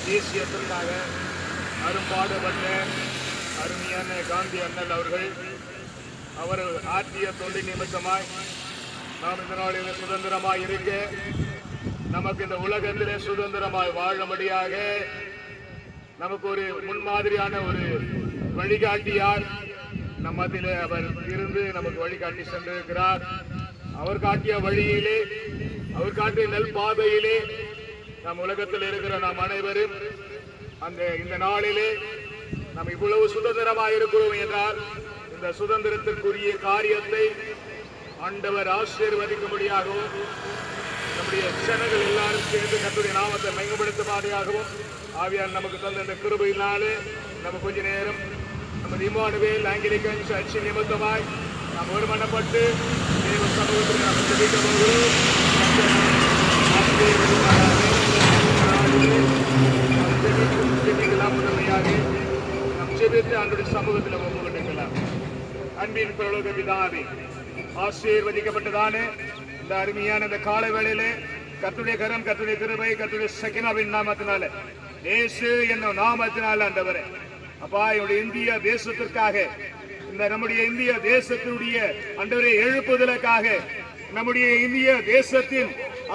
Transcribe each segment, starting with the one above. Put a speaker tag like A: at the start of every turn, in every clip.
A: தேசியத்திற்காக அரும்பாடுபட்ட அருமையான காந்தி அண்ணல் அவர்கள் அவர் ஆற்றிய தொண்டு நிமித்தமாய் நாம் இந்த நாளில் சுதந்திரமாய் இருக்க, நமக்கு இந்த உலகத்திலே சுதந்திரமாய் வாழும்படியாக நமக்கு ஒரு முன்மாதிரியான ஒரு வழிகாட்டியார் நம்மத்திலே அவர் இருந்து நமக்கு வழிகாட்டி சென்றிருக்கிறார். அவர் காட்டிய வழியிலே, அவர் காட்டிய நெல் பாதையிலே நம் உலகத்தில் இருக்கிற நாம் அனைவரும் இந்த நாளிலே நாம் இவ்வளவு சுதந்திரமாக இருக்கிறோம் என்றால் இந்த சுதந்திரத்திற்குரிய காரியத்தை ஆண்டவர் ஆசீர்வதிக்கும்படியாகவும் நம்முடைய ஜனங்கள் எல்லாரும் சேர்ந்து கர்த்தருடைய நாமத்தை மகிமைப்படுத்தும்படியாகவும் ஆவியார் நமக்கு தந்த இந்த கிருபையினாலே நம்ம கொஞ்ச நேரம் நம்ம இம்மானுவேல் ஆங்கிலிக்கன் சர்ச் நிமித்தமாய் நாம் ஒருமனப்பட்டு தேவ சமூகத்தில் நாம் ஜெபிக்க போகிறோம். முதன்மையாக நாம் ஜெபித்து அன்றைய சமூகத்தில் ஒப்புக்கொண்டிருக்கலாம். அன்பின் பரலோக பிதாவே, ஆசீர்வதிக்கப்பட்டதான இந்த அருமையான இந்த காலை வேளையிலே கர்த்தருடைய கரம், கர்த்தருடைய கிருபை, கர்த்தருடைய சகினாவின் நாமத்தினால, இயேசு என்னும் நாமத்தினால ஆண்டவரே அப்பா, என்னுடைய இந்திய தேசத்திற்காக, இந்த நம்முடைய இந்திய தேசத்தினுடைய ஆண்டவரே எழுப்புதலுக்காக, நம்முடைய இந்திய தேசத்தின்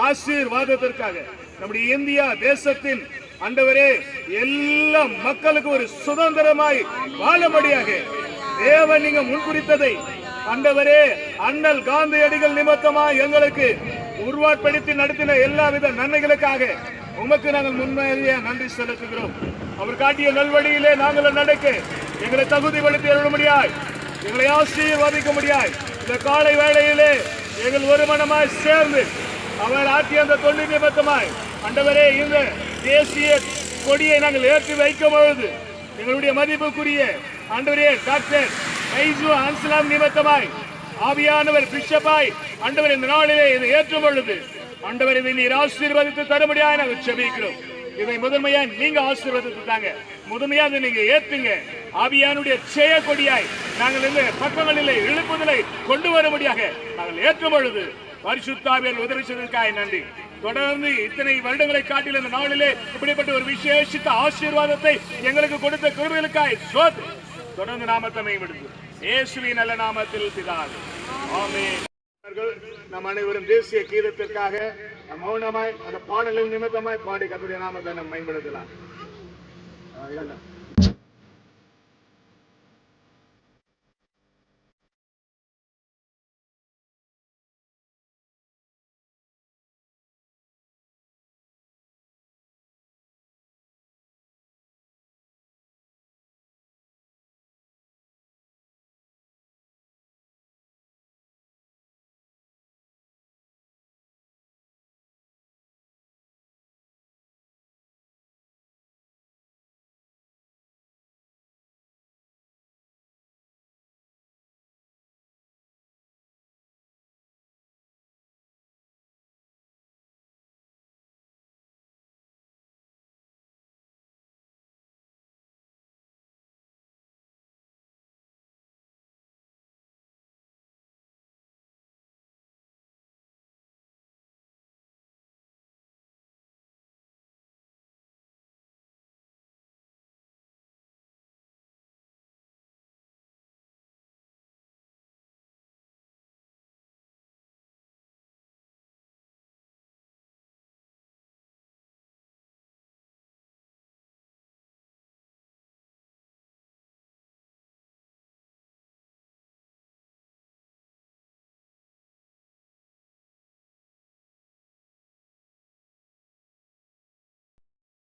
A: ஆசீர்வாதத்திற்காக, நம்முடைய இந்திய தேசத்தின் ஆண்டவரே எல்லா மக்களுக்கு ஒரு சுதந்திரமாய் வாழும்படியாக தேவன் நீங்க முன்குறித்ததை ஆண்டவரே அண்ணல் காந்தியடிகள் நிமித்தமாய் எங்களுக்கு உருவாட்படுத்தி நடத்தின எல்லாவித நன்மைகளுக்காக உமக்கு நாங்கள் முன்மையாக நன்றி செலுத்துகிறோம். அவர் காட்டிய நல்வழியிலே நாங்கள் நடக்க எங்களை தகுதிப்படுத்தி எழுத முடியாய், எங்களை ஆசீர்வதிக்க முடியாய். இந்த காலை வேளையிலே எங்கள் ஒரு மனமாய் சேர்ந்து அவர் ஆற்றிய அந்த தொண்டு நிமித்தமாய் ஆண்டவரே இந்த தேசிய கொடியை நாங்கள் ஏற்றி வைக்கும் பொழுது எங்களுடைய மதிப்புக்குரிய ஆண்டவரே டாக்டர் அன்சலாம் நிமித்தமாய் ஆவியானவர் பிஷப்பாய் ஆண்டவர் இந்த நாளிலே இதை ஏற்றும் பொழுது ஆண்டவர் இதை நீர் ஆசீர்வதித்து தரும்படியாக நாங்கள் செபிக்கிறோம். இதை முதன்மையா நீங்க ஆசீர்வதித்து தாங்க, முதன்மையா அதை நீங்க ஏற்றுங்க. ஆவியானுடைய ஜெய கொடியாய் நாங்கள் இந்த பக்கங்களிலே எழுப்புதலை கொண்டு வரும்படியாக நாங்கள் ஏற்றும் பொழுது பரிசுத்தாவியர் உதவி செய்வதற்காக நன்றி. தொடர்ந்து இத்தனை வருடங்களை காட்டில் இந்த நாளிலே இப்படிப்பட்ட ஒரு விசேஷித்த ஆசீர்வாதத்தை எங்களுக்கு கொடுத்த கிருபைகளுக்காய் சோத் தொடர்ந்து நாமத்தை மேம்படுத்து இயேசுவின் நல்ல நாமத்தில் பிதாவே, ஆமென். நம் அனைவரும் தேசிய கீதத்திற்காக மௌனமாய் அந்த பாடலின் நிமித்தமாய் பாடி கர்த்தருடைய நாமத்தை நாம் மேம்படுத்தலாம்.